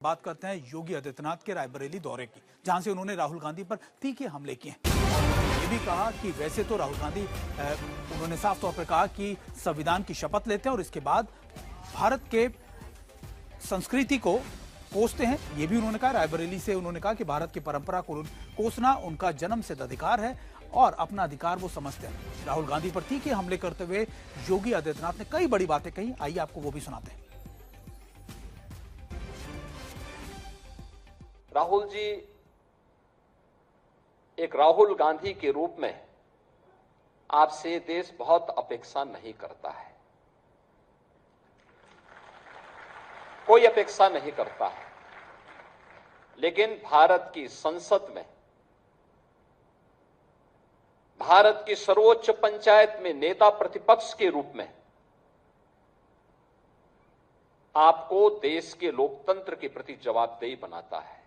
बात करते हैं योगी आदित्यनाथ के रायबरेली दौरे की, जहां से उन्होंने राहुल गांधी पर तीखे हमले किए हैं। ये भी कहा कि वैसे तो राहुल गांधी उन्होंने साफ तौर पर कहा कि संविधान की शपथ लेते हैं और इसके बाद भारत के संस्कृति को कोसते हैं। ये भी उन्होंने कहा, रायबरेली से उन्होंने कहा कि भारत की परंपरा को कोसना उनका जन्मसिद्ध अधिकार है और अपना अधिकार वो समझते हैं। राहुल गांधी पर तीखे हमले करते हुए योगी आदित्यनाथ ने कई बड़ी बातें कही। आइए आपको वो भी सुनाते हैं। राहुल जी एक राहुल गांधी के रूप में आपसे देश बहुत अपेक्षा नहीं करता है, कोई अपेक्षा नहीं करता है। लेकिन भारत की संसद में, भारत की सर्वोच्च पंचायत में नेता प्रतिपक्ष के रूप में आपको देश के लोकतंत्र के प्रति जवाबदेही बनाता है।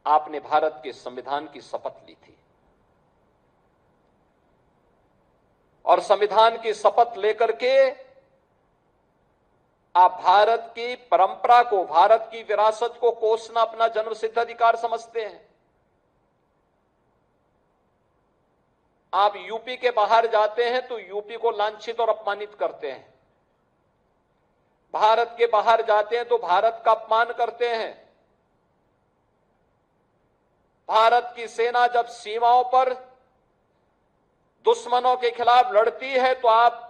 आपने भारत के संविधान की शपथ ली थी और संविधान की शपथ लेकर के आप भारत की परंपरा को, भारत की विरासत को कोसना अपना जन्मसिद्ध अधिकार समझते हैं। आप यूपी के बाहर जाते हैं तो यूपी को लांछित और अपमानित करते हैं, भारत के बाहर जाते हैं तो भारत का अपमान करते हैं। भारत की सेना जब सीमाओं पर दुश्मनों के खिलाफ लड़ती है तो आप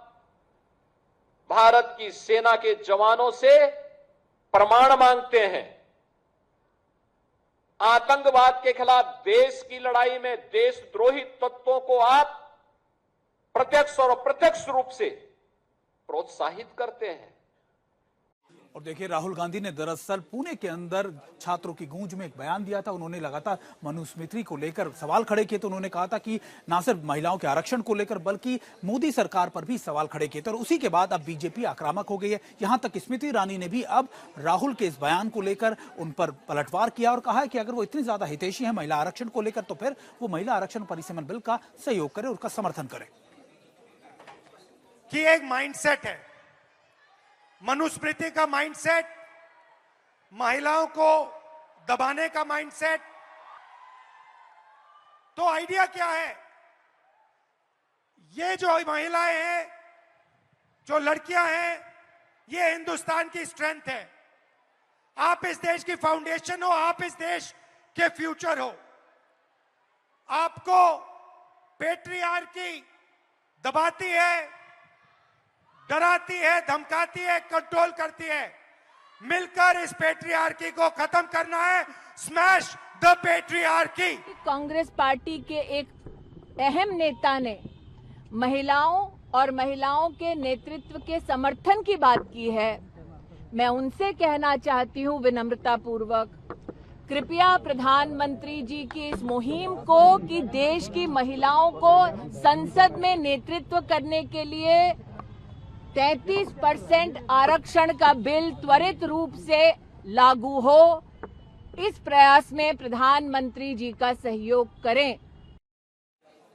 भारत की सेना के जवानों से प्रमाण मांगते हैं। आतंकवाद के खिलाफ देश की लड़ाई में देशद्रोही तत्वों को आप प्रत्यक्ष और अप्रत्यक्ष रूप से प्रोत्साहित करते हैं। और देखिए, राहुल गांधी ने दरअसल पुणे के अंदर छात्रों की गूंज में एक बयान दिया था। उन्होंने लगातार मनुस्मृति को लेकर सवाल खड़े किए। तो उन्होंने कहा था कि ना सिर्फ महिलाओं के आरक्षण को लेकर बल्कि मोदी सरकार पर भी सवाल खड़े किए थे। और उसी के बाद अब बीजेपी आक्रामक हो गई है। यहां तक स्मृति ईरानी ने भी अब राहुल के इस बयान को लेकर उन पर पलटवार किया और कहा है कि अगर वो इतनी ज्यादा हितैषी है महिला आरक्षण को लेकर तो फिर वो महिला आरक्षण परिसीमन बिल का सहयोग करे, उसका समर्थन करे। कि एक माइंडसेट है, मनुस्मृति का माइंडसेट, महिलाओं को दबाने का माइंडसेट। तो आइडिया क्या है? ये जो महिलाएं हैं, जो लड़कियां हैं, ये हिंदुस्तान की स्ट्रेंथ है। आप इस देश की फाउंडेशन हो, आप इस देश के फ्यूचर हो। आपको पेट्रियार्की दबाती है, डराती है, धमकाती है, कंट्रोल करती है। मिलकर इस पेट्रियार्की को खत्म करना है। Smash the patriarchy. Congress party के एक अहम नेता ने महिलाओं और महिलाओं के नेतृत्व के समर्थन की बात की है। मैं उनसे कहना चाहती हूं विनम्रता पूर्वक, कृपया प्रधानमंत्री जी की इस मुहिम को कि देश की महिलाओं को संसद में नेतृत्व करने के लिए 33% आरक्षण का बिल त्वरित रूप से लागू हो, इस प्रयास में प्रधानमंत्री जी का सहयोग करें।